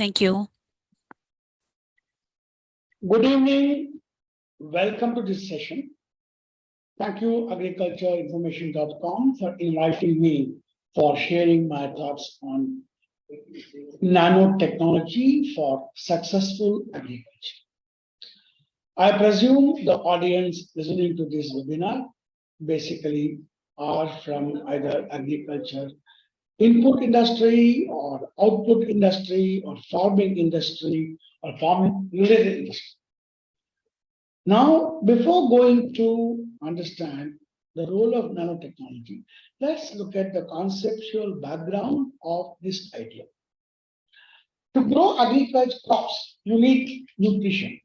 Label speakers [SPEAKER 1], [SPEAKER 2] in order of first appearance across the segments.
[SPEAKER 1] Thank you.
[SPEAKER 2] Good evening. Welcome to this session. Thank you, agricultureinformation.com, for inviting me for sharing my thoughts on nanotechnology for successful agriculture. I presume the audience listening to this webinar basically are from either agriculture input industry or output industry or farming industry or farming related industry. Now, before going to understand the role of nanotechnology, let's look at the conceptual background of this idea. To grow agriculture crops, you need nutrition,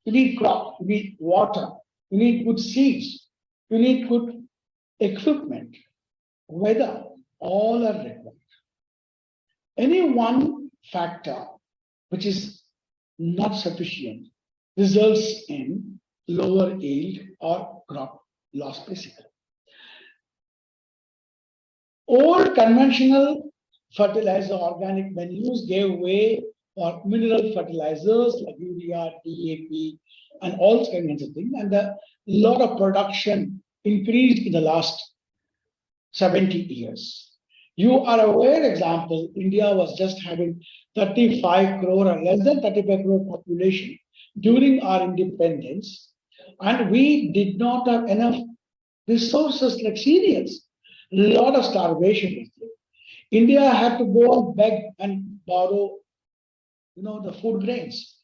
[SPEAKER 2] you need crop, you need water, you need good seeds, you need good equipment, weather, all are required. Any one factor which is not sufficient results in lower yield or crop loss basically. Old conventional fertilizer organic menus gave way for mineral fertilizers like urea, DAP, and all kinds of things. And a lot of production increased in the last 70 years. You are aware, example, India was just having 35 crore or less than 35 crore population during our independence, and we did not have enough resources like cereals. A lot of starvation was there. India had to go and beg and borrow, the food grains.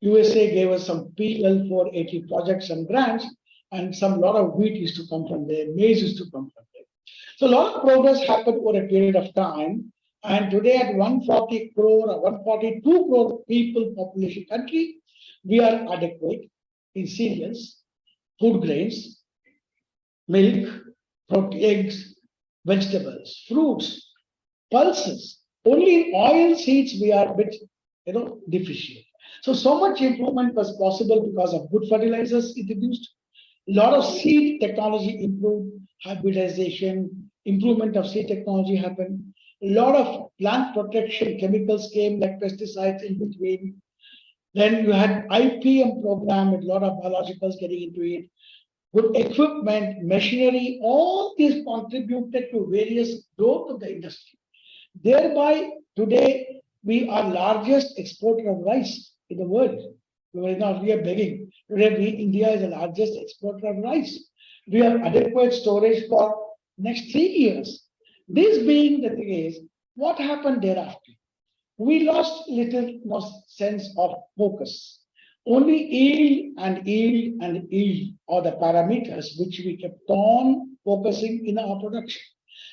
[SPEAKER 2] USA gave us some PL 480 projects and grants, and some lot of wheat used to come from there, maize used to come from there. So a lot of progress happened over a period of time. And today at 140 crore or 142 crore people population country, we are adequate in cereals, food grains, milk, eggs, vegetables, fruits, pulses. Only in oil seeds we are a bit, deficient. So much improvement was possible because of good fertilizers introduced. A lot of seed technology improved, hybridization, improvement of seed technology happened. A lot of plant protection chemicals came like pesticides in between. Then you had IPM program with a lot of biologicals getting into it. Good equipment, machinery, all these contributed to various growth of the industry. Thereby, today, we are largest exporter of rice in the world. We are begging. Today, India is the largest exporter of rice. We have adequate storage for next 3 years. This being the case, what happened thereafter? We lost little sense of focus. Only yield and yield and yield are the parameters which we kept on focusing in our production.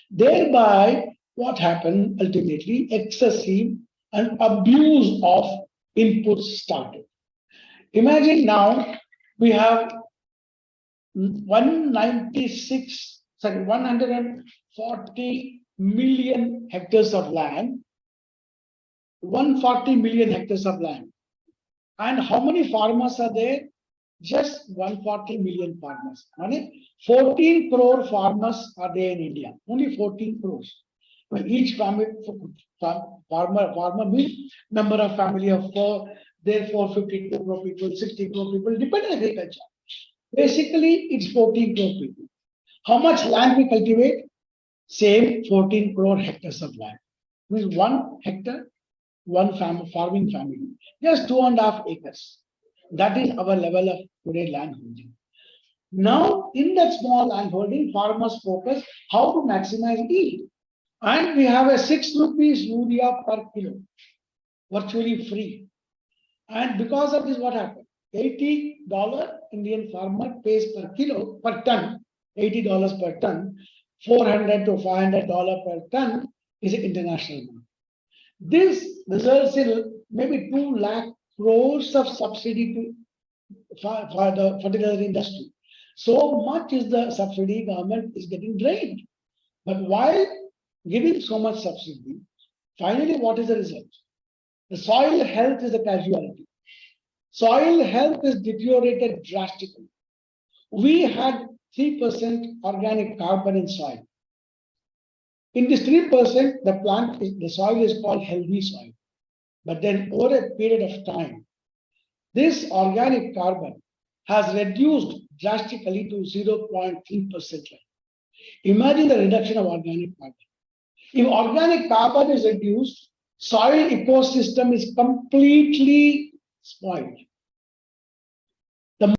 [SPEAKER 2] Thereby, what happened ultimately? Excessive and abuse of inputs started. Imagine now we have 140 million hectares of land. 140 million hectares of land. And how many farmers are there? Just 140 million farmers. 14 crore farmers are there in India. Only 14 crores. Well, each farmer means number of family of 4, therefore 52 crore people, 60 crore people, depend on agriculture. Basically, it's 14 crore people. How much land we cultivate? Same 14 crore hectares of land. Means 1 hectare, one farming family, just 2.5 acres. That is our level of today land holding. Now, in that small land holding, farmers focus how to maximize yield. And we have a 6 rupees urea per kilo, virtually free. And because of this, what happened? $80 Indian farmer pays per kilo, per ton, $80 per ton, $400 to $500 per ton is an international market. This results in maybe 2 lakh crores of subsidy for the fertilizer industry. So much is the subsidy, government is getting drained. But while giving so much subsidy, finally what is the result? The soil health is a casualty. Soil health is deteriorated drastically. We had 3% organic carbon in soil. In this 3%, the soil is called healthy soil. But then over a period of time, this organic carbon has reduced drastically to 0.3%. Imagine the reduction of organic carbon. If organic carbon is reduced, soil ecosystem is completely spoiled. The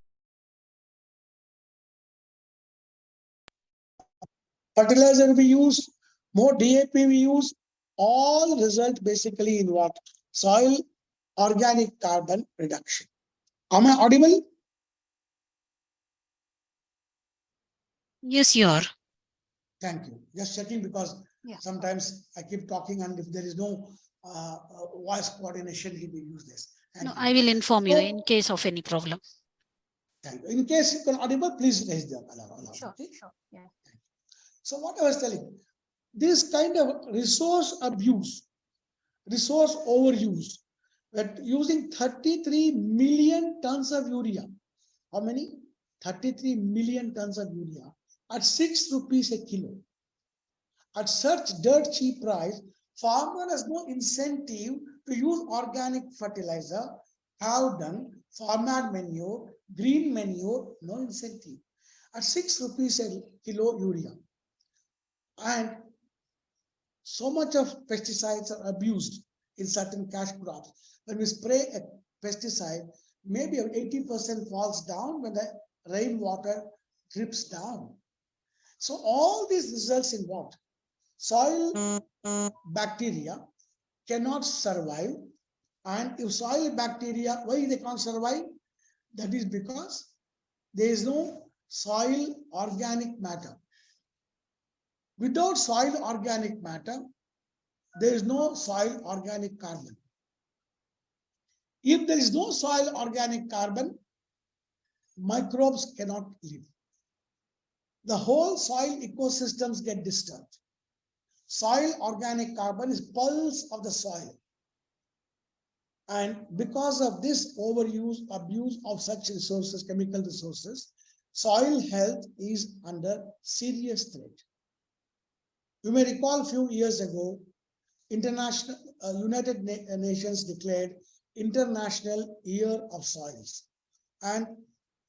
[SPEAKER 2] fertilizer we use, more DAP we use, all result basically in what? Soil organic carbon reduction. Am I audible?
[SPEAKER 1] Yes, you are.
[SPEAKER 2] Thank you. Just checking because sometimes I keep talking and if there is no voice coordination, he will use this.
[SPEAKER 1] I will inform you in case of any problem.
[SPEAKER 2] Thank you. In case you can audible, please raise the alarm.
[SPEAKER 1] Sure,
[SPEAKER 2] okay?
[SPEAKER 1] sure. Yeah.
[SPEAKER 2] So what I was telling, this kind of resource abuse, resource overuse, that using 33 million tons of urea. How many? 33 million tons of urea at 6 rupees a kilo. At such dirt cheap price, farmer has no incentive to use organic fertilizer, cow dung, farmer manure, green manure, no incentive. At 6 rupees a kilo urea. And so much of pesticides are abused in certain cash crops. When we spray a pesticide, maybe 80% falls down when the rainwater drips down. So all these results in what? Soil bacteria cannot survive. And if soil bacteria, why they can't survive? That is because there is no soil organic matter. Without soil organic matter, there is no soil organic carbon. If there is no soil organic carbon, microbes cannot live. The whole soil ecosystems get disturbed. Soil organic carbon is pulse of the soil. And because of this overuse, abuse of such resources, chemical resources, soil health is under serious threat. You may recall a few years ago, United Nations declared International Year of Soils and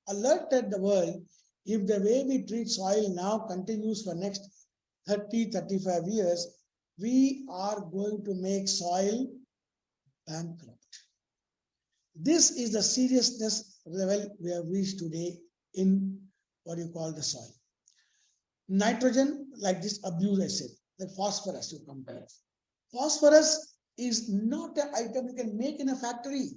[SPEAKER 2] alerted the world, if the way we treat soil now continues for next 30, 35 years, we are going to make soil bankrupt. This is the seriousness level we have reached today in what you call the soil. Nitrogen, like this abuse I said, the phosphorus you compare. Phosphorus is not an item you can make in a factory.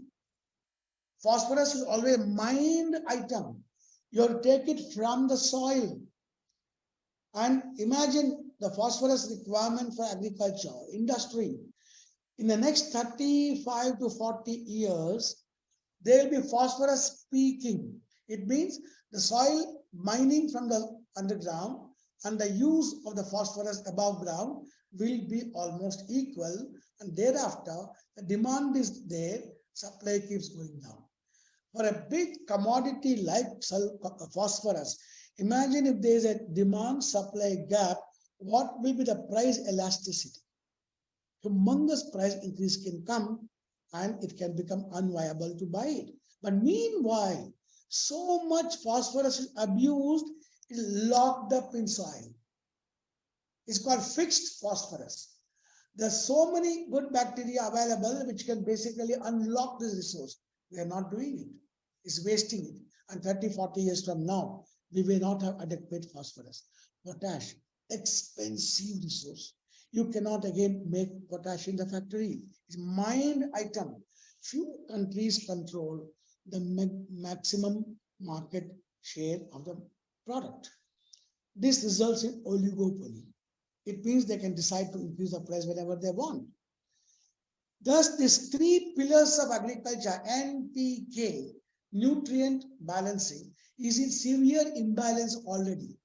[SPEAKER 2] Phosphorus is always a mined item. You have to take it from the soil. And imagine the phosphorus requirement for agriculture, industry. In the next 35 to 40 years, there will be phosphorus peaking. It means the soil mining from the underground and the use of the phosphorus above ground will be almost equal. And thereafter, the demand is there, supply keeps going down. For a big commodity like phosphorus, imagine if there is a demand-supply gap, what will be the price elasticity? Humongous price increase can come and it can become unviable to buy it. But meanwhile, so much phosphorus is abused, is locked up in soil. It's called fixed phosphorus. There's so many good bacteria available which can basically unlock this resource. We are not doing it. It's wasting it. And 30, 40 years from now, we may not have adequate phosphorus. Potash, expensive resource. You cannot again make potash in the factory. It's mined item. Few countries control the maximum market share of the product. This results in oligopoly. It means they can decide to increase the price whenever they want. Thus, these three pillars of agriculture, NPK, nutrient balancing, is in severe imbalance already.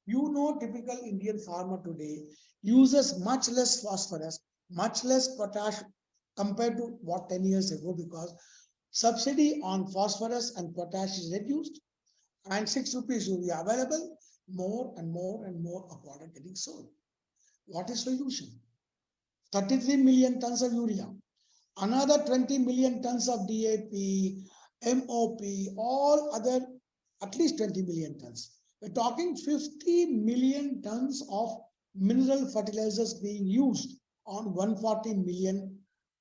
[SPEAKER 2] You know, typical Indian farmer today uses much less phosphorus, much less potash compared to what 10 years ago, because subsidy on phosphorus and potash is reduced and 6 rupees will be available, more and more and more of product getting sold. What is solution? 33 million tons of urea, another 20 million tons of DAP, MOP, all other at least 20 million tons. We're talking 50 million tons of mineral fertilizers being used on 140 million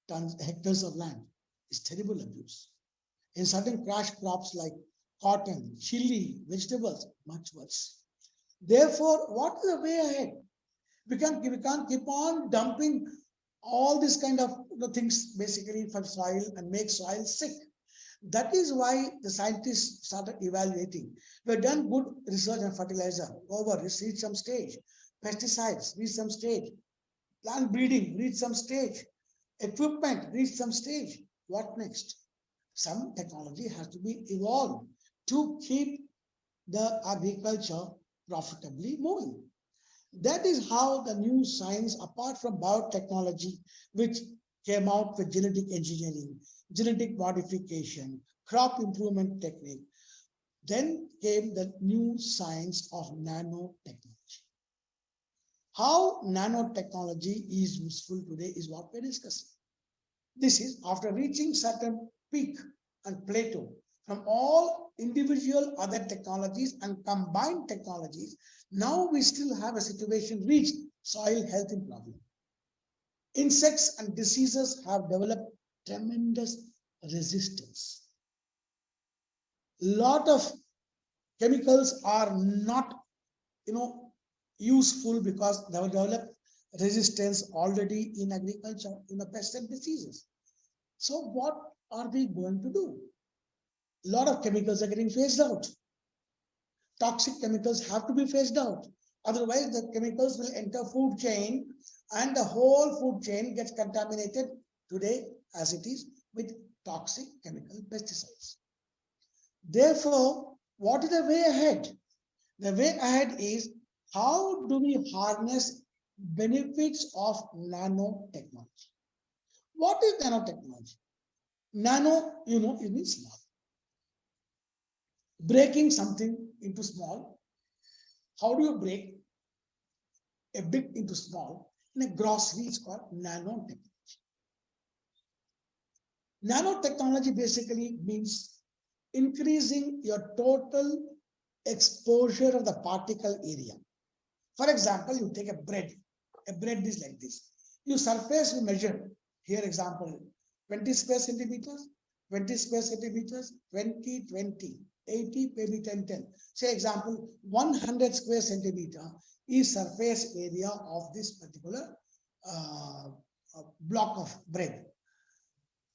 [SPEAKER 2] tons hectares of land. It's terrible abuse. In certain cash crops like cotton, chili, vegetables, much worse. Therefore, what is the way ahead? We can't keep on dumping all these kind of things basically for soil and make soil sick. That is why the scientists started evaluating. We've done good research on fertilizer, over reached some stage. Pesticides reached some stage. Plant breeding reached some stage. Equipment reached some stage. What next? Some technology has to be evolved to keep the agriculture profitably moving. That is how the new science, apart from biotechnology, which came out with genetic engineering, genetic modification, crop improvement technique, then came the new science of nanotechnology. How nanotechnology is useful today is what we're discussing. This is after reaching certain peak and plateau from all individual other technologies and combined technologies. Now we still have a situation reached soil health problem. Insects and diseases have developed tremendous resistance. Lot of chemicals are not, useful because they have developed resistance already in agriculture, in the pests and diseases. So what are we going to do? A lot of chemicals are getting phased out. Toxic chemicals have to be phased out. Otherwise, the chemicals will enter food chain and the whole food chain gets contaminated today as it is with toxic chemical pesticides. Therefore, what is the way ahead? The way ahead is how do we harness benefits of nanotechnology? What is nanotechnology? Nano, it means small. Breaking something into small. How do you break a big into small? In a grocery, it's called nanotechnology. Nanotechnology basically means increasing your total exposure of the particle area. For example, you take a bread is like this. You surface, you measure. Here example, 20 square centimeters, 20 square centimeters, 20, 20, 80, maybe 10, 10. Say example, 100 square centimeter is surface area of this particular block of bread.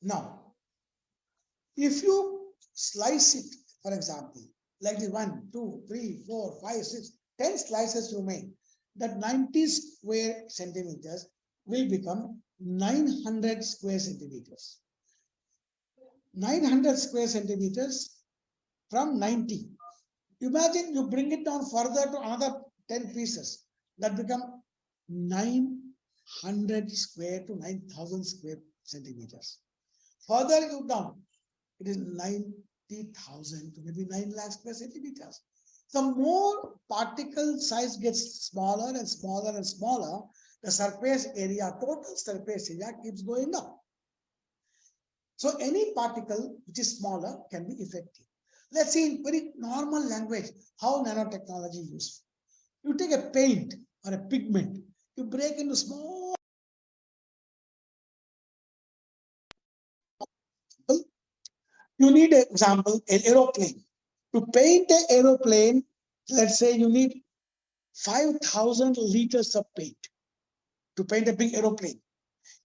[SPEAKER 2] Now, if you slice it, for example, like the 1, 2, 3, 4, 5, 6, 10 slices you make, that 90 square centimeters will become 900 square centimeters. 900 square centimeters from 90. Imagine you bring it down further to another 10 pieces. That become 900 square to 9,000 square centimeters. Further you down, it is 90,000 to maybe 9 lakh square centimeters. The more particle size gets smaller and smaller and smaller, the surface area, total surface area keeps going up. So any particle which is smaller can be effective. Let's see in very normal language how nanotechnology is used. You take a paint or a pigment, you break into small. You need an example, an aeroplane. To paint an aeroplane, let's say you need 5,000 liters of paint to paint a big aeroplane.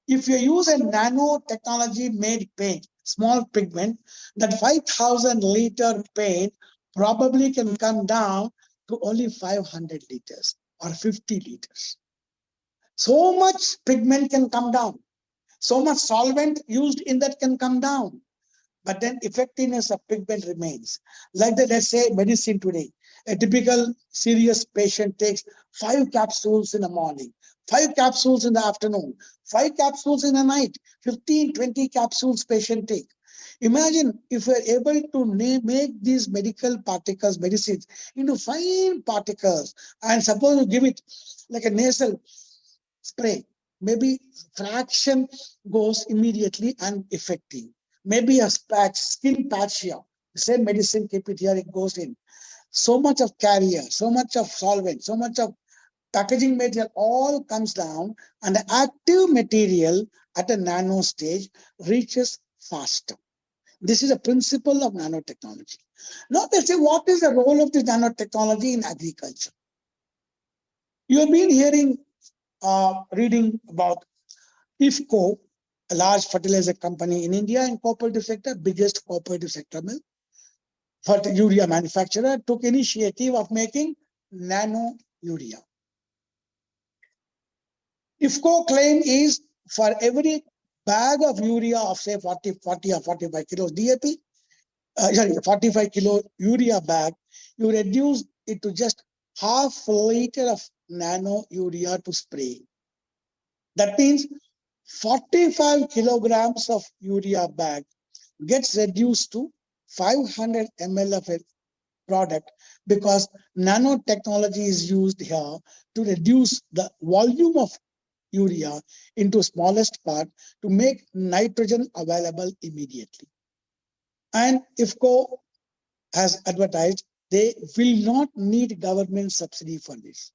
[SPEAKER 2] If you use a nanotechnology made paint, small pigment, that 5,000 liter paint probably can come down to only 500 liters or 50 liters. So much pigment can come down. So much solvent used in that can come down. But then effectiveness of pigment remains. Like that, let's say medicine today. A typical serious patient takes 5 capsules in the morning, 5 capsules in the afternoon, 5 capsules in the night, 15, 20 capsules patient take. Imagine if we're able to make these medical particles, medicines, into fine particles, and suppose you give it like a nasal spray.
[SPEAKER 3] maybe fraction goes immediately and effective. Maybe a patch, skin patch here, the same medicine, keep it here, it goes in. So much of carrier, so much of solvent, so much of packaging material all comes down, and the active material at a nano stage reaches faster. This is a principle of nanotechnology. Now let's say, what is the role of this nanotechnology in agriculture? You have been hearing, reading about IFCO, a large fertilizer company in India and cooperative sector, biggest cooperative sector for the urea manufacturer, took initiative of making nano urea. IFCO claim is, for every bag of urea of say 40 or 45 kilos DAP, 45 kilo urea bag, you reduce it to just half liter of nano urea to spray. That means 45 kilograms of urea bag gets reduced to 500 ml of a product, because nanotechnology is used here to reduce the volume of urea into smallest part to make nitrogen available immediately. And IFCO has advertised they will not need government subsidy for this.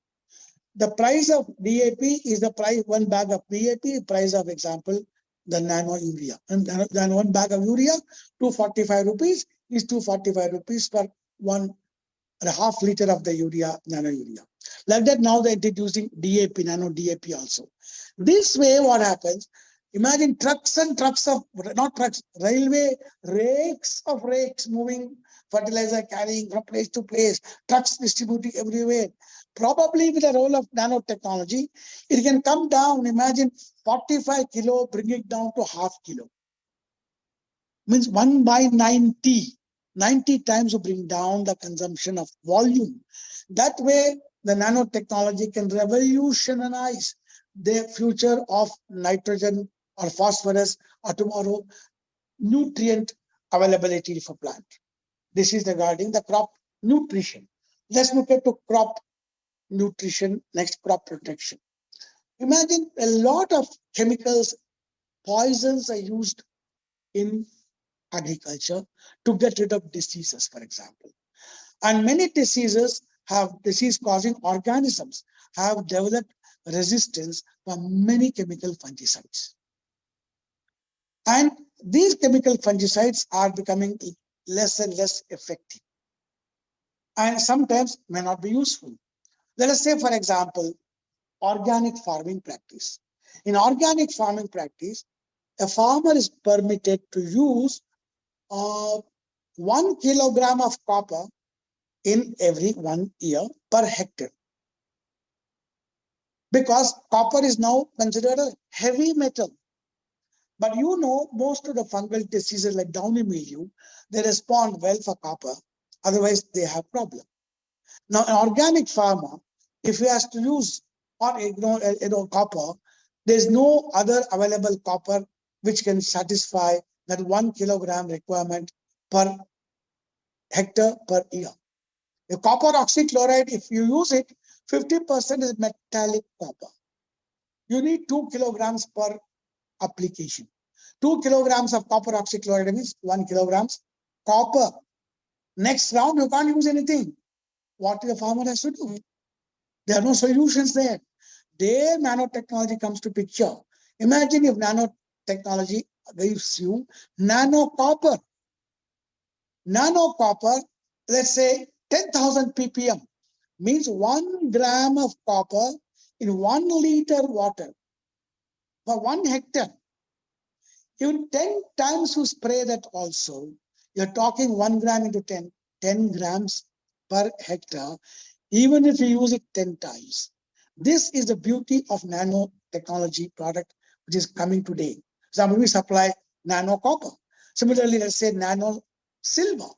[SPEAKER 3] The price of DAP is the price, one bag of DAP, price of example, the nano urea. And then one bag of urea, 245 rupees is 245 rupees per 1.5 liter of the urea, nano urea. Like that, now they're introducing DAP, nano DAP also. This way, what happens? Imagine trucks and trucks of, not trucks, railway, rakes of rakes moving fertilizer, carrying from place to place, trucks distributing everywhere. Probably with the role of nanotechnology, it can come down. Imagine 45 kilo, bring it down to half kilo. Means 1 by 90. 90 times to bring down the consumption of volume. That way, the nanotechnology can revolutionize the future of nitrogen or phosphorus or tomorrow nutrient availability for plant. This is regarding the crop nutrition. Let's look at to crop nutrition, next crop protection. Imagine a lot of chemicals, poisons are used in agriculture to get rid of diseases, for example. And many diseases have disease-causing organisms have developed resistance for many chemical fungicides. And these chemical fungicides are becoming less and less effective, and sometimes may not be useful. Let us say, for example, organic farming practice. In organic farming practice, a farmer is permitted to use 1 kilogram of copper in every 1 year per hectare. Because copper is now considered a heavy metal. But you know, most of the fungal diseases like downy mildew, they respond well for copper. Otherwise, they have problem. Now, an organic farmer, if he has to use or copper, there's no other available copper which can satisfy that 1 kilogram requirement per hectare per year. The copper oxychloride, if you use it, 50% is metallic copper. You need 2 kilograms per application. 2 kilograms of copper oxychloride means 1 kilograms copper. Next round, you can't use anything. What the farmer has to do? There are no solutions there. There, nanotechnology comes to picture. Imagine if nanotechnology gives you nano copper. Nano copper, let's say 10,000 ppm, means 1 gram of copper in 1 liter water for 1 hectare. Even 10 times you spray that also, you're talking 1 gram into 10 grams per hectare, even if you use it 10 times. This is the beauty of nanotechnology product which is coming today. So we supply nano copper. Similarly, let's say nano silver.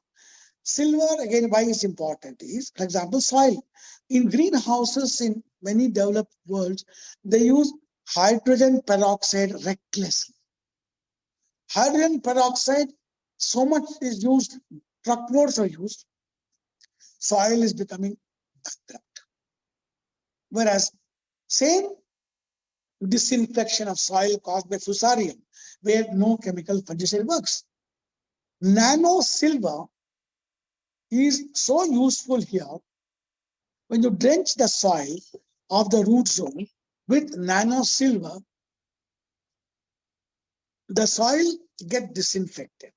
[SPEAKER 3] Silver, again, why is important is, for example, soil. In greenhouses in many developed worlds, they use hydrogen peroxide recklessly. Hydrogen peroxide, so much is used, truckloads are used, soil is becoming bankrupt. Whereas, same disinfection of soil caused by fusarium, where no chemical fungicide works. Nano silver is so useful here. When you drench the soil of the root zone with nano silver, the soil gets disinfected.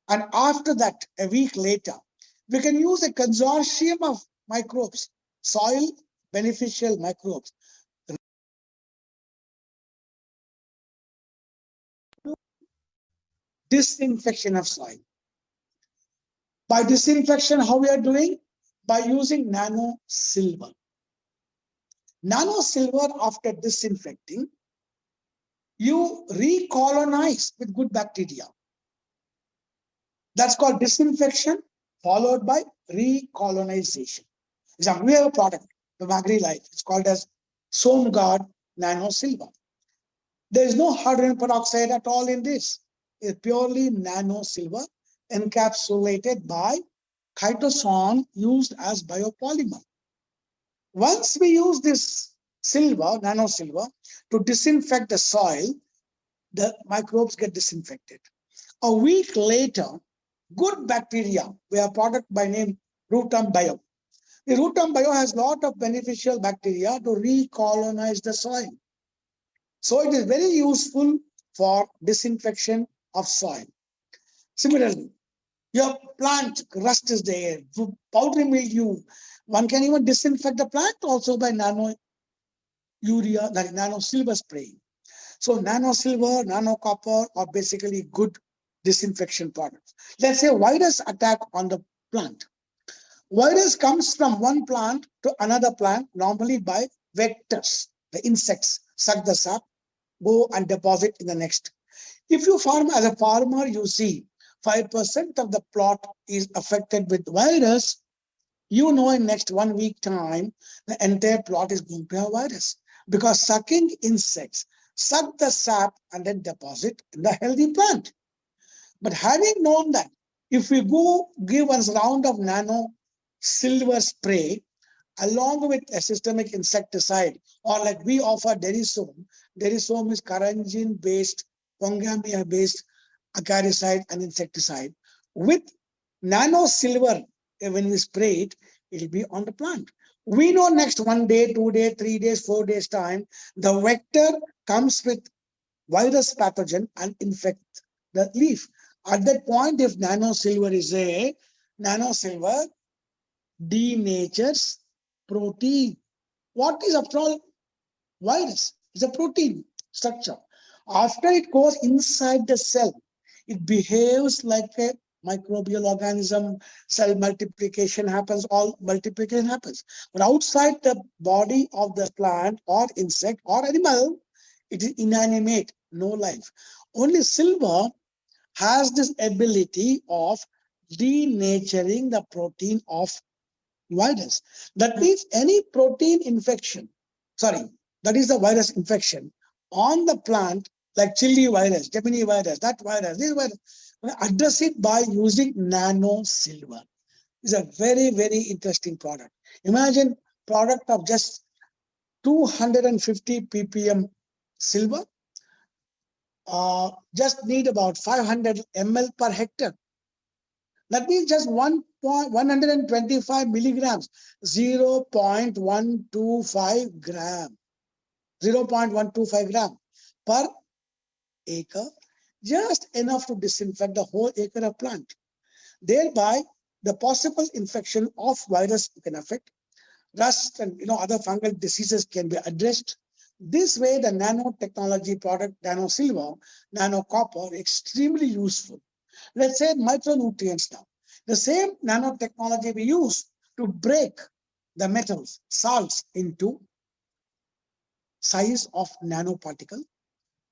[SPEAKER 3] And after that, a week later, we can use a consortium of microbes, soil beneficial microbes. Disinfection of soil. By disinfection, how we are doing? By using nano silver. Nano silver, after disinfecting, you recolonize with good bacteria. That's called disinfection, followed by recolonization. Example, we have a product from Agri Life. It's called as SoamGuard Nano Silver. There is no hydrogen peroxide at all in this. It's purely nano silver encapsulated by chitosan used as biopolymer. Once we use this silver, nano silver, to disinfect the soil, the microbes get disinfected. A week later, good bacteria, we have a product by name Rutam Bio. The Rutam Bio has a lot of beneficial bacteria to recolonize the soil. So it is very useful for disinfection of soil. Similarly, your plant rust is there, powdery mildew. One can even disinfect the plant also by nano urea, like nano silver spraying. So nano silver, nano copper are basically good disinfection products. Let's say virus attack on the plant. Virus comes from one plant to another plant, normally by vectors. The insects suck the sap, go and deposit in the next. If you farm as a farmer, you see 5% of the plot is affected with virus, you know in next 1 week time, the entire plot is going to have virus. Because sucking insects suck the sap and then deposit in the healthy plant. But having known that, if we go give us a round of nano silver spray along with a systemic insecticide, or like we offer Derisome. Derisome is Carangian based, Pongamia based acaricide and insecticide. With nano silver, when we spray it, it will be on the plant. We know next 1 day, 2 days, 3 days, 4 days time, the vector comes with virus pathogen and infect the leaf. At that point, if nano silver is there, nano silver denatures protein. What is after all virus? It's a protein structure. After it goes inside the cell, it behaves like a microbial organism. Cell multiplication happens, all multiplication happens. But outside the body of the plant or insect or animal, it is inanimate, no life. Only silver has this ability of denaturing the protein of virus. That means any protein infection, that is the virus infection on the plant, like chili virus, Gemini virus, that virus, this virus, address it by using nano silver. It's a very, very interesting product. Imagine product of just 250 ppm silver, just need about 500 ml per hectare. That means just 125 milligrams, 0.125 gram, 0.125 gram per acre, just enough to disinfect the whole acre of plant. Thereby, the possible infection of virus can affect, rust and other fungal diseases can be addressed. This way, the nanotechnology product, nano silver, nano copper, extremely useful. Let's say micronutrients now. The same nanotechnology we use to break the metals, salts into size of nanoparticle.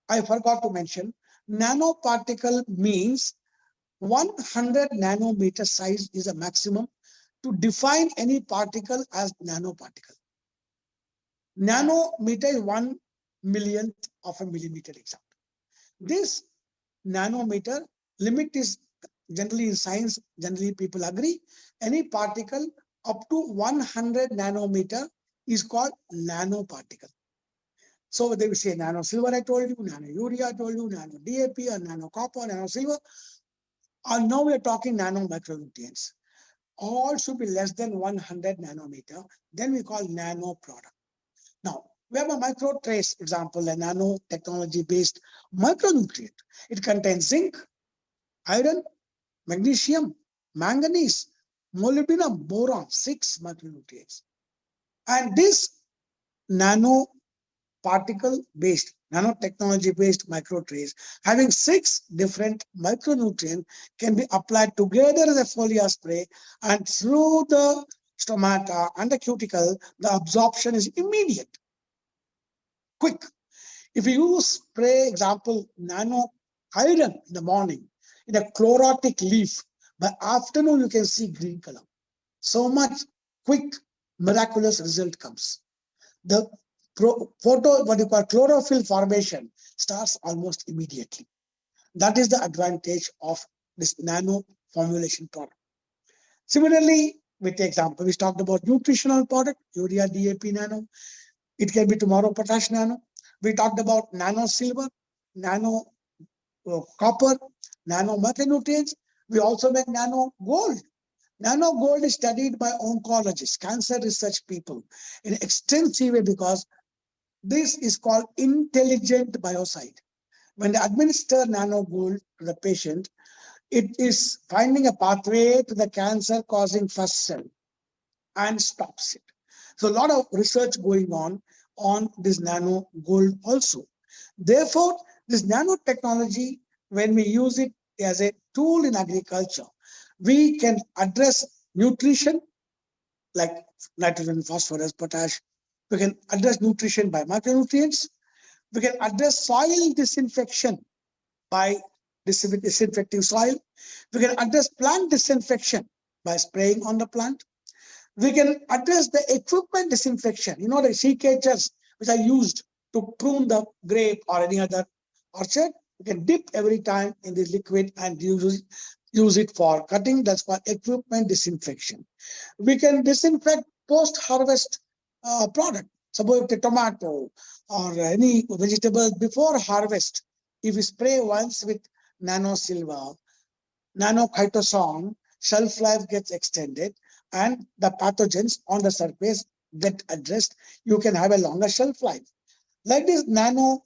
[SPEAKER 3] I forgot to mention, nanoparticle means 100 nanometer size is a maximum to define any particle as nanoparticle. Nanometer is 1 millionth of a millimeter example. This nanometer limit is generally in science, generally people agree, any particle up to 100 nanometer is called nanoparticle. So they will say nano silver, I told you, nano urea, I told you, nano DAP, or nano copper, nano silver. And now we are talking nano micronutrients. All should be less than 100 nanometer. Then we call nano product. Now, we have a micro trace example, a nanotechnology based micronutrient. It contains zinc, iron, magnesium, manganese, molybdenum, boron, 6 micronutrients. And this nano particle based, nanotechnology based microtrace having 6 different micronutrients can be applied together as a foliar spray, and through the stomata and the cuticle, the absorption is immediate, quick. If you use spray example nano iron in the morning in a chlorotic leaf, by afternoon you can see green color. So much quick, miraculous result comes. The what you call chlorophyll formation starts almost immediately. That is the advantage of this nano formulation product. Similarly, with the example, we talked about nutritional product, urea, DAP nano. It can be tomorrow potash nano. We talked about nano silver, nano copper, nano micronutrients. We also make nano gold. Nano gold is studied by oncologists, cancer research people in an extensive way, because this is called intelligent biocide. When they administer nano gold to the patient, it is finding a pathway to the cancer causing first cell and stops it. So a lot of research going on this nano gold also. Therefore, this nanotechnology, when we use it as a tool in agriculture, we can address nutrition like nitrogen, phosphorus, potash. We can address nutrition by micronutrients. We can address soil disinfection by disinfecting soil. We can address plant disinfection by spraying on the plant. We can address the equipment disinfection, the secateurs which are used to prune the grape or any other orchard. We can dip every time in this liquid and use it for cutting. That's called equipment disinfection. We can disinfect post-harvest product. Suppose the tomato or any vegetable before harvest, if we spray once with nano silver, nano chitosan, shelf life gets extended and the pathogens on the surface get addressed. You can have a longer shelf life. Like this nano,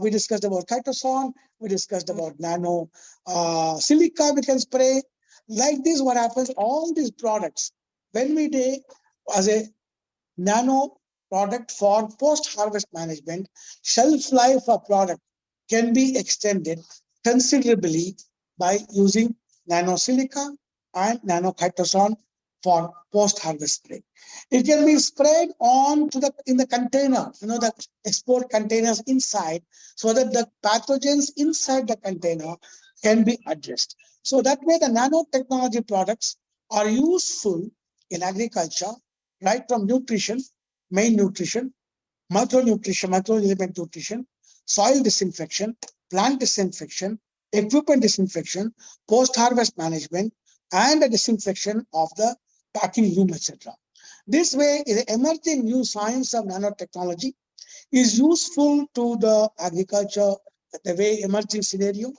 [SPEAKER 3] we discussed about chitosan, we discussed about nano silica we can spray. Like this, what happens, all these products, when we do as a nano product for post-harvest management, shelf life of product can be extended considerably by using nano silica and nano chitosan for post-harvest spray. It can be sprayed on to in the container, the export containers inside, so that the pathogens inside the container can be addressed. So that way the nanotechnology products are useful in agriculture, right from nutrition, main nutrition, micronutrition, microelement nutrition, soil disinfection, plant disinfection, equipment disinfection, post-harvest management, and the disinfection of the packing room, etc. This way, the emerging new science of nanotechnology is useful to the agriculture, the way emerging scenario.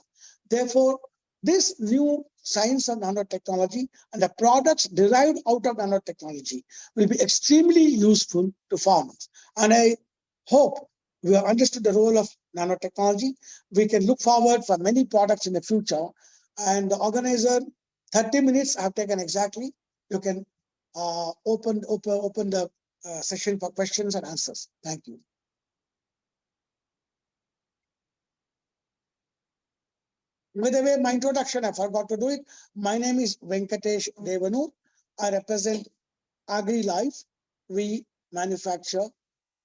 [SPEAKER 3] Therefore, this new science of nanotechnology and the products derived out of nanotechnology will be extremely useful to farmers. And I hope we have understood the role of nanotechnology. We can look forward for many products in the future. And the organizer, 30 minutes I have taken exactly. You can open the session for questions and answers. Thank you. By the way, my introduction, I forgot to do it. My name is Venkatesh Devanur. I represent Agri Life. We manufacture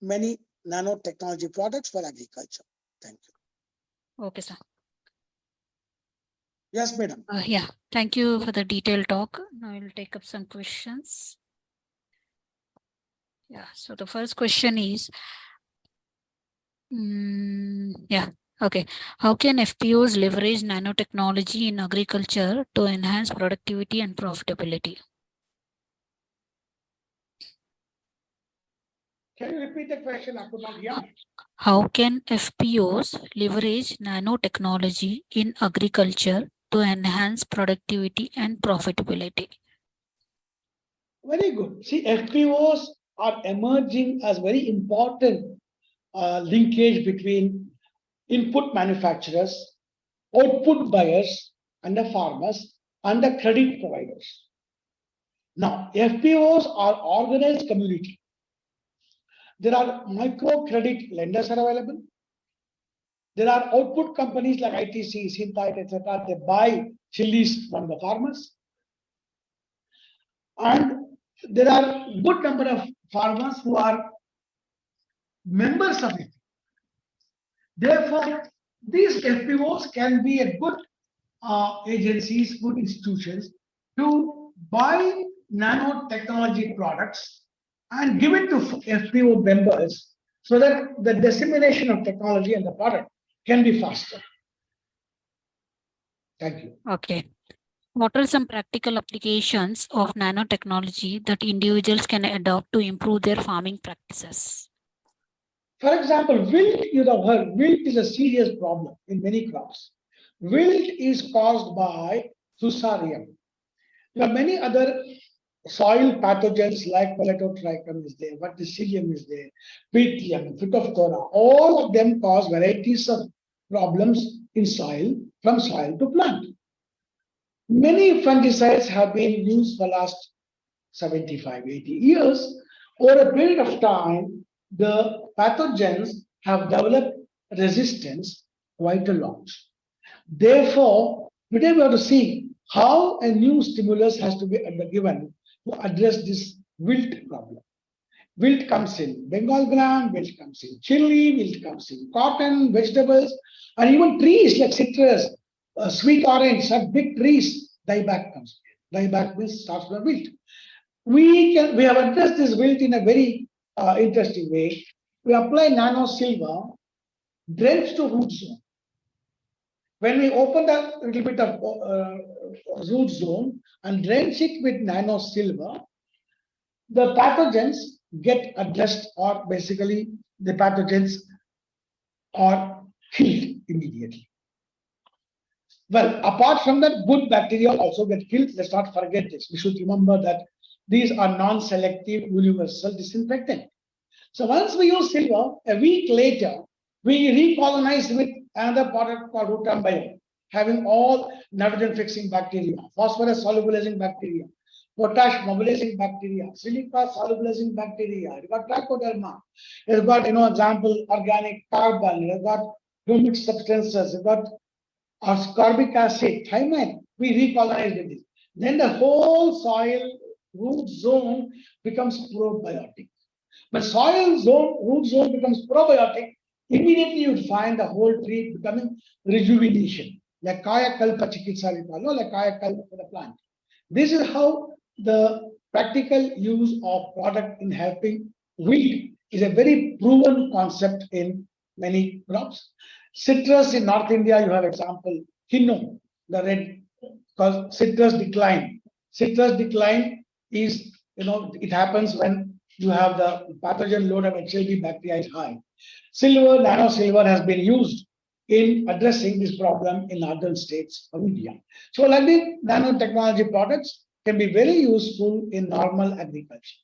[SPEAKER 3] many nanotechnology products for agriculture. Thank you.
[SPEAKER 1] Okay, sir.
[SPEAKER 3] Yes, madam.
[SPEAKER 1] Yeah, thank you for the detailed talk. Now I will take up some questions. Yeah, so the first question is, okay. How can FPOs leverage nanotechnology in agriculture to enhance productivity and profitability?
[SPEAKER 2] Can you repeat the question? I could not hear.
[SPEAKER 1] How can FPOs leverage nanotechnology in agriculture to enhance productivity and profitability?
[SPEAKER 2] Very good. See, FPOs are emerging as very important linkage between input manufacturers, output buyers, and the farmers and the credit providers. Now, FPOs are organized community. There are microcredit lenders are available. There are output companies like ITC, Synthite, etc. They buy chilies from the farmers. And there are good number of farmers who are members of it. Therefore, these FPOs can be a good agencies, good institutions to buy nanotechnology products and give it to FPO members so that the dissemination of technology and the product can be faster. Thank you.
[SPEAKER 1] Okay. What are some practical applications of nanotechnology that individuals can adopt to improve their farming practices?
[SPEAKER 2] For example, wilt, you have heard, wilt is a serious problem in many crops. Wilt is caused by fusarium. There are many other soil pathogens like Peletotrichum is there, Verticillium is there, Pythium, Phytophthora, all of them cause varieties of problems in soil from soil to plant. Many fungicides have been used for last 75, 80 years. Over a period of time, the pathogens have developed resistance quite a lot. Therefore, today we have to see how a new stimulus has to be given to address this wilt problem. Wilt comes in Bengal gram, wilt comes in chili, wilt comes in cotton, vegetables, and even trees like citrus, sweet orange, such big trees, dieback comes. Dieback means starts from wilt. We have addressed this wilt in a very interesting way. We apply nano silver drenched to root zone. When we open a little bit of root zone and drench it with nano silver, the pathogens get addressed, or basically the pathogens are killed immediately. Well, apart from that, good bacteria also get killed. Let's not forget this. We should remember that these are non-selective universal disinfectant. So once we use silver, a week later, we recolonize with another product called Rutambion, having all nitrogen-fixing bacteria, phosphorus solubilizing bacteria, potash mobilizing bacteria, silica solubilizing bacteria. You've got trichoderma. You've got, example, organic carbon. You've got humic substances. You've got ascorbic acid, thymine. We recolonize with this. Then the whole soil root zone becomes probiotic. When root zone becomes probiotic, immediately you find the whole tree becoming rejuvenation, like kaya kalpa chikitsa we call, like kaya kalpa for the plant. This is how the practical use of product in helping wilt is a very proven concept in many crops. Citrus in North India, you have example, Hinno, the red, because citrus decline. Citrus decline is, it happens when you have the pathogen load of HLB bacteria is high. Silver, nano silver has been used in addressing this problem in northern states of India. So like the nanotechnology products can be very useful in normal agriculture.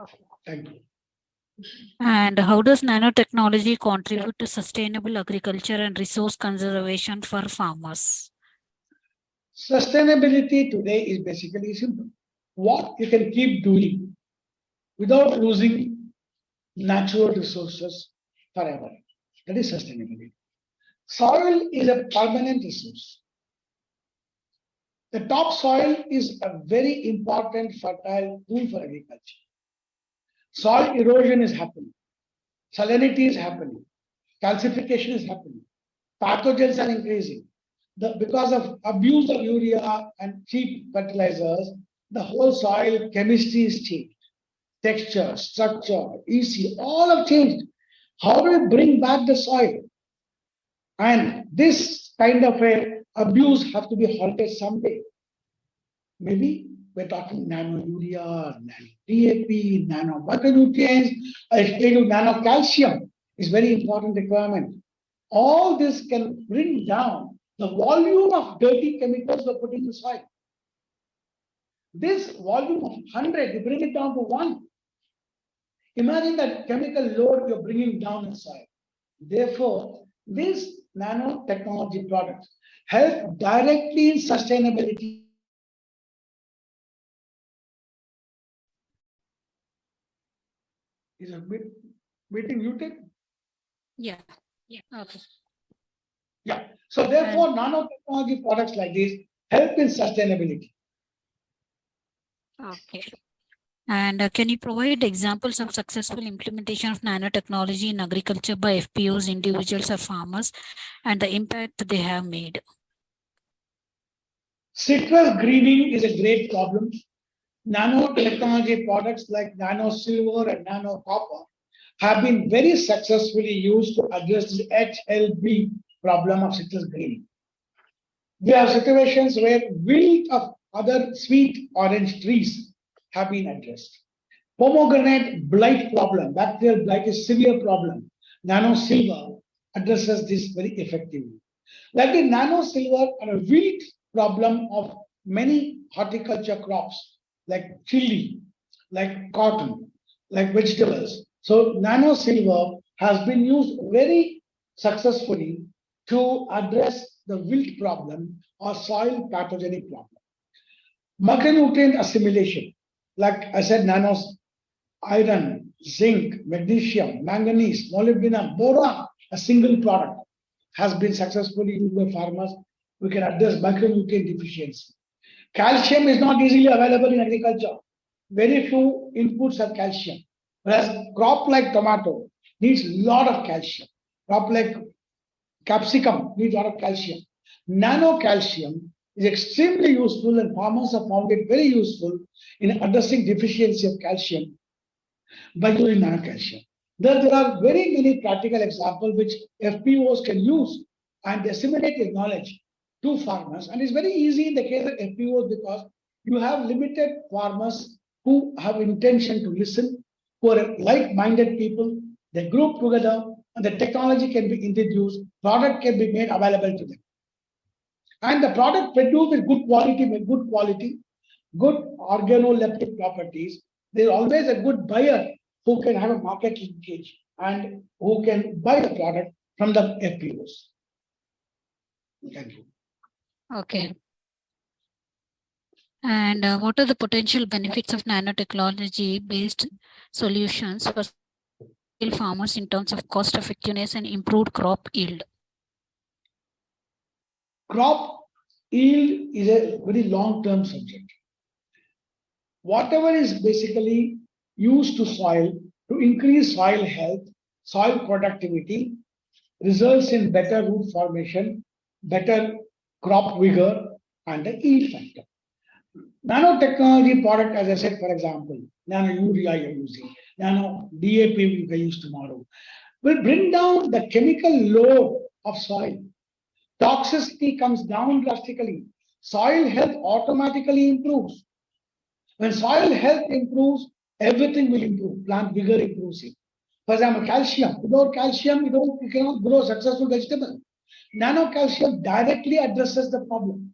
[SPEAKER 1] Okay.
[SPEAKER 2] Thank you.
[SPEAKER 1] And how does nanotechnology contribute to sustainable agriculture and resource conservation for farmers?
[SPEAKER 2] Sustainability today is basically simple. What you can keep doing without losing natural resources forever. That is sustainability. Soil is a permanent resource. The topsoil is a very important fertile tool for agriculture. Soil erosion is happening. Salinity is happening. Calcification is happening. Pathogens are increasing. Because of abuse of urea and cheap fertilizers, the whole soil chemistry is changed. Texture, structure, EC, all have changed. How do we bring back the soil? And this kind of a abuse has to be halted someday. Maybe we're talking nano urea, nano DAP, nano micronutrients. I explained you nano calcium is very important requirement. All this can bring down the volume of dirty chemicals we're putting in the soil. This volume of 100, you bring it down to 1. Imagine that chemical load you're bringing down in soil. Therefore, these nanotechnology products help directly in sustainability. Is a meeting muted?
[SPEAKER 1] Yeah. Okay.
[SPEAKER 2] Yeah. So therefore, nanotechnology products like this help in sustainability.
[SPEAKER 1] Okay. And can you provide examples of successful implementation of nanotechnology in agriculture by FPOs, individuals or farmers, and the impact they have made?
[SPEAKER 2] Citrus greening is a great problem. Nanotechnology products like nano silver and nano copper have been very successfully used to address the HLB problem of citrus greening. We have situations where wilt of other sweet orange trees have been addressed. Pomegranate blight problem, bacterial blight is severe problem. Nano silver addresses this very effectively. Like the nano silver and a wilt problem of many horticulture crops like chili, like cotton, like vegetables. So nano silver has been used very successfully to address the wilt problem or soil pathogenic problem. Macronutrient assimilation, like I said, nanos, iron, zinc, magnesium, manganese, molybdenum, boron, a single product has been successfully used by farmers. We can address micronutrient deficiency. Calcium is not easily available in agriculture. Very few inputs have calcium. Whereas crop like tomato needs a lot of calcium. Crop like capsicum needs a lot of calcium. Nano calcium is extremely useful and farmers have found it very useful in addressing deficiency of calcium by using nanocalcium. There are very many practical examples which FPOs can use and disseminate their knowledge to farmers. And it's very easy in the case of FPOs because you have limited farmers who have intention to listen, who are like-minded people. They group together and the technology can be introduced, product can be made available to them. And the product produced with good quality, good organoleptic properties. There's always a good buyer who can have a market linkage and who can buy the product from the FPOs. Thank you.
[SPEAKER 1] Okay. And what are the potential benefits of nanotechnology-based solutions for farmers in terms of cost effectiveness and improved crop yield?
[SPEAKER 2] Crop yield is a very long-term subject. Whatever is basically used to soil to increase soil health, soil productivity, results in better root formation, better crop vigor, and the yield factor. Nanotechnology product, as I said, for example, nano urea you're using, nano DAP we can use tomorrow, will bring down the chemical load of soil. Toxicity comes down drastically. Soil health automatically improves. When soil health improves, everything will improve. Plant vigor improves it. For example, calcium. Without calcium, you cannot grow successful vegetable. Nano calcium directly addresses the problem.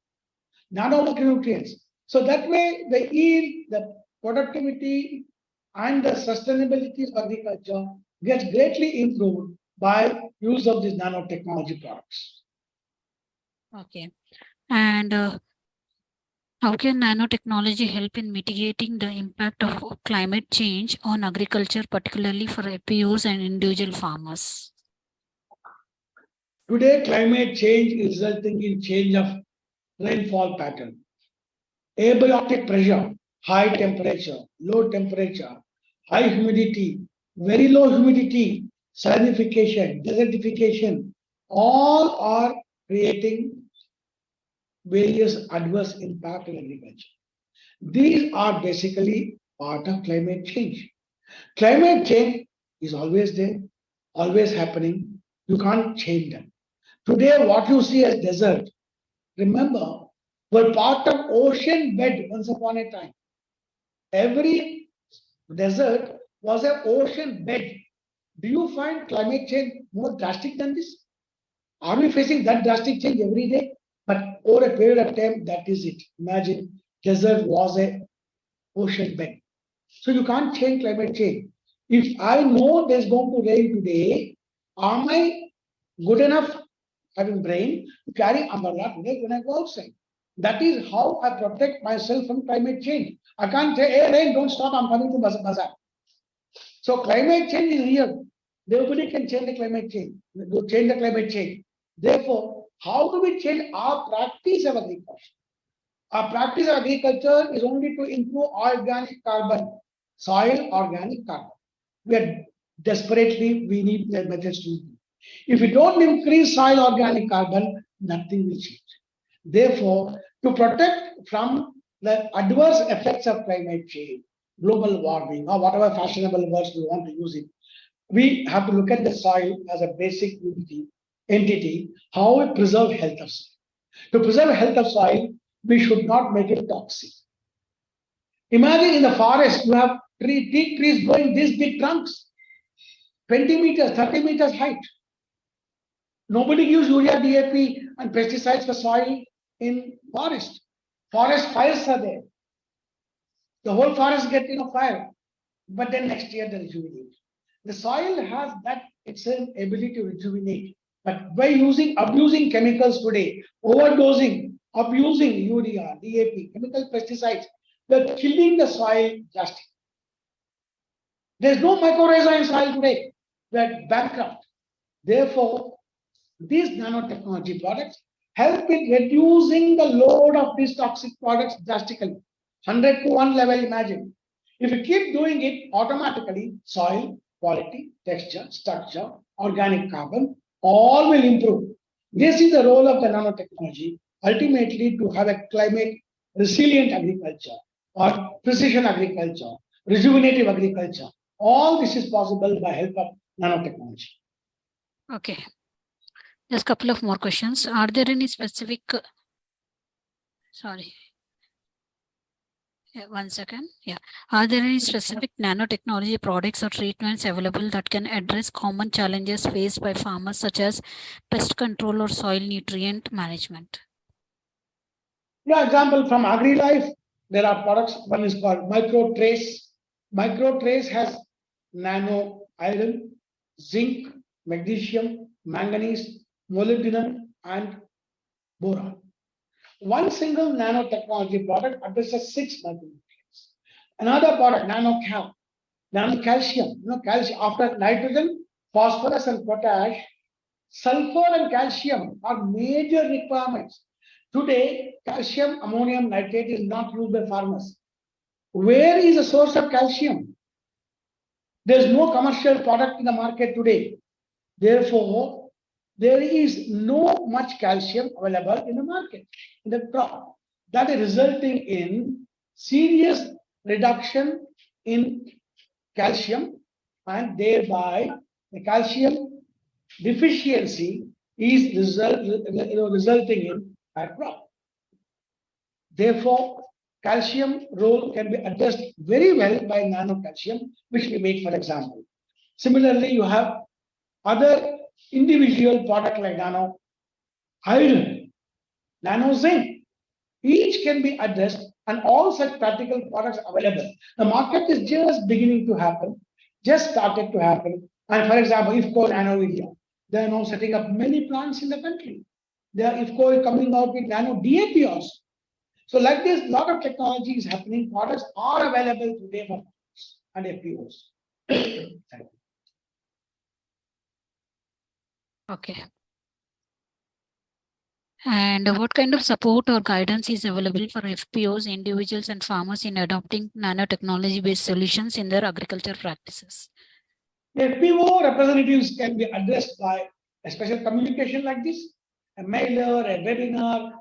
[SPEAKER 2] Nano micronutrients. So that way, the yield, the productivity, and the sustainability of agriculture gets greatly improved by use of these nanotechnology products.
[SPEAKER 1] Okay. And how can nanotechnology help in mitigating the impact of climate change on agriculture, particularly for FPOs and individual farmers?
[SPEAKER 2] Today, climate change is resulting in change of rainfall pattern. Abiotic pressure, high temperature, low temperature, high humidity, very low humidity, salinification, desertification, all are creating various adverse impact in agriculture. These are basically part of climate change. Climate change is always there, always happening. You can't change them. Today, what you see as desert, remember, were part of ocean bed once upon a time. Every desert was an ocean bed. Do you find climate change more drastic than this? Are we facing that drastic change every day? But over a period of time, that is it. Imagine desert was a ocean bed. So you can't change climate change. If I know there's going to rain today, am I good enough having brain to carry umbrella today when I go outside? That is how I protect myself from climate change. I can't say, hey, rain, don't stop, I'm coming to Bazaar. So climate change is real. Nobody can change the climate change. Change the climate change. Therefore, how do we change our practice of agriculture? Our practice of agriculture is only to improve organic carbon, soil organic carbon. We are desperately, we need the methods to improve. If we don't increase soil organic carbon, nothing will change. Therefore, to protect from the adverse effects of climate change, global warming, or whatever fashionable words we want to use it, we have to look at the soil as a basic entity, how we preserve health of soil. To preserve health of soil, we should not make it toxic. Imagine in the forest, you have big trees growing these big trunks, 20 meters, 30 meters height. Nobody gives urea, DAP, and pesticides for soil in forest. Forest fires are there. The whole forest get fire. But then next year they rejuvenate. The soil has that its ability to rejuvenate. But by abusing chemicals today, overdosing, abusing urea, DAP, chemical pesticides, they're killing the soil drastically. There's no mycorrhiza in soil today. We're bankrupt. Therefore, these nanotechnology products help in reducing the load of these toxic products drastically. 100 to 1 level, imagine. If you keep doing it automatically, soil, quality, texture, structure, organic carbon, all will improve. This is the role of the nanotechnology, ultimately to have a climate resilient agriculture or precision agriculture, rejuvenative agriculture. All this is possible by help of nanotechnology.
[SPEAKER 1] Okay. Just a couple of more questions. Are there any specific, sorry. Yeah, 1 second. Yeah. Are there any specific nanotechnology products or treatments available that can address common challenges faced by farmers, such as pest control or soil nutrient management?
[SPEAKER 2] Yeah, example from Agri Life, there are products. One is called Micro Trace. Micro Trace has nano iron, zinc, magnesium, manganese, molybdenum, and boron. One single nanotechnology product addresses 6 micronutrients. Another product, nanocal, nanocalcium. Calcium after nitrogen, phosphorus, and potash, sulfur and calcium are major requirements. Today, calcium ammonium nitrate is not used by farmers. Where is the source of calcium? There's no commercial product in the market today. Therefore, there is no much calcium available in the market, in the crop. That is resulting in serious reduction in calcium, and thereby the calcium deficiency is resulting in bad crop. Therefore, calcium role can be addressed very well by nanocalcium, which we make, for example. Similarly, you have other individual product like nano iron, nano zinc. Each can be addressed, and all such practical products are available. The market is just beginning to happen, just started to happen. And for example, IFCO Nano India, they are now setting up many plants in the country. They are IFCO is coming out with nano DAP also. So like this, a lot of technology is happening. Products are available today for and FPOs.
[SPEAKER 1] Okay. And what kind of support or guidance is available for FPOs, individuals, and farmers in adopting nanotechnology-based solutions in their agriculture practices?
[SPEAKER 2] FPO representatives can be addressed by a special communication like this, a mailer, a webinar,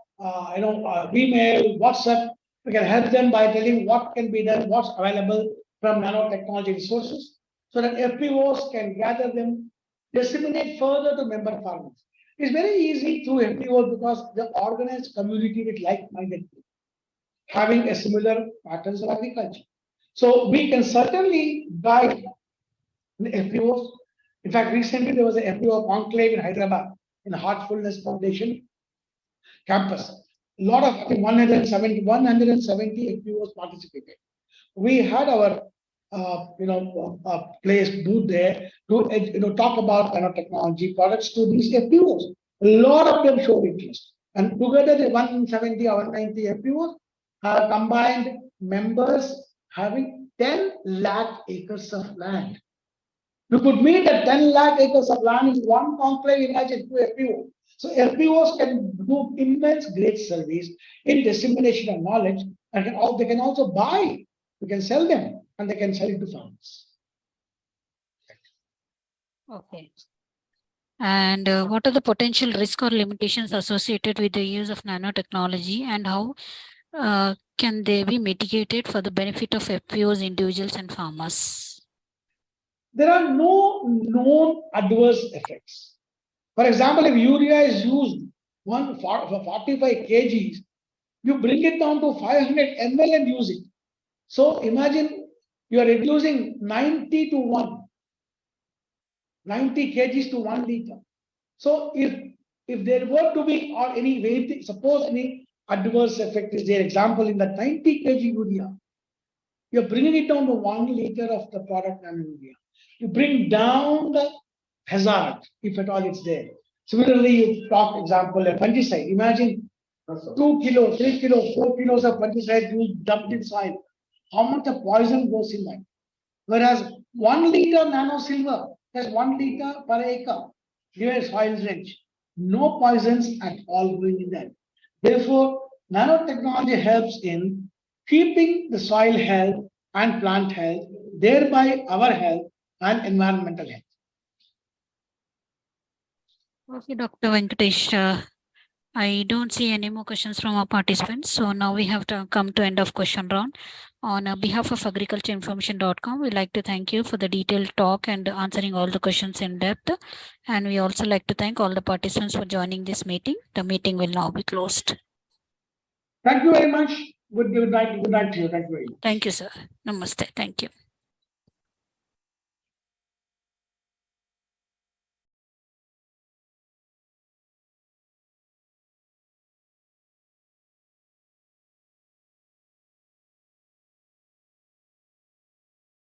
[SPEAKER 2] email, WhatsApp. We can help them by telling what can be done, what's available from nanotechnology resources, so that FPOs can gather them, disseminate further to member farmers. It's very easy through FPOs because the organized community with like-minded people having a similar patterns of agriculture. So we can certainly guide the FPOs. In fact, recently there was an FPO conclave in Hyderabad in the Heartfulness Foundation campus. A lot of, I think 170 FPOs participated. We had our place booth there to talk about nanotechnology products to these FPOs. A lot of them showed interest, and together the 170 or 190 FPOs have combined members having 10 lakh acres of land. You could mean that 10 lakh acres of land in one conclave, imagine two FPO. So FPOs can do immense great service in dissemination of knowledge, and they can also buy, we can sell them, and they can sell it to farmers.
[SPEAKER 1] Okay. And what are the potential risks or limitations associated with the use of nanotechnology, and how can they be mitigated for the benefit of FPOs, individuals, and farmers?
[SPEAKER 2] There are no known adverse effects. For example, if urea is used for 45 kgs, you bring it down to 500 ml and use it. So imagine you are reducing 90 to 1, 90 kgs to 1 liter. So if there were to be or any weight, suppose any adverse effect is there, example in that 90 kg urea, you're bringing it down to 1 liter of the product nano urea. You bring down the hazard, if at all it's there. Similarly, you talk example a fungicide. Imagine 2 kilos, 3 kilos, 4 kilos of fungicide you dumped in soil. How much of poison goes in that? Whereas 1 liter nano silver has 1 liter per acre. Here is soil rich. No poisons at all going in that. Therefore, nanotechnology helps in keeping the soil health and plant health, thereby our health and environmental health.
[SPEAKER 1] Okay, Dr. Venkatesh, I don't see any more questions from our participants. So now we have to come to end of question round. On behalf of agricultureinformation.com, we'd like to thank you for the detailed talk and answering all the questions in depth. And we also like to thank all the participants for joining this meeting. The meeting will now be closed.
[SPEAKER 2] Thank you very much. Good night to you. Thank you very much.
[SPEAKER 1] Thank you, sir. Namaste. Thank you.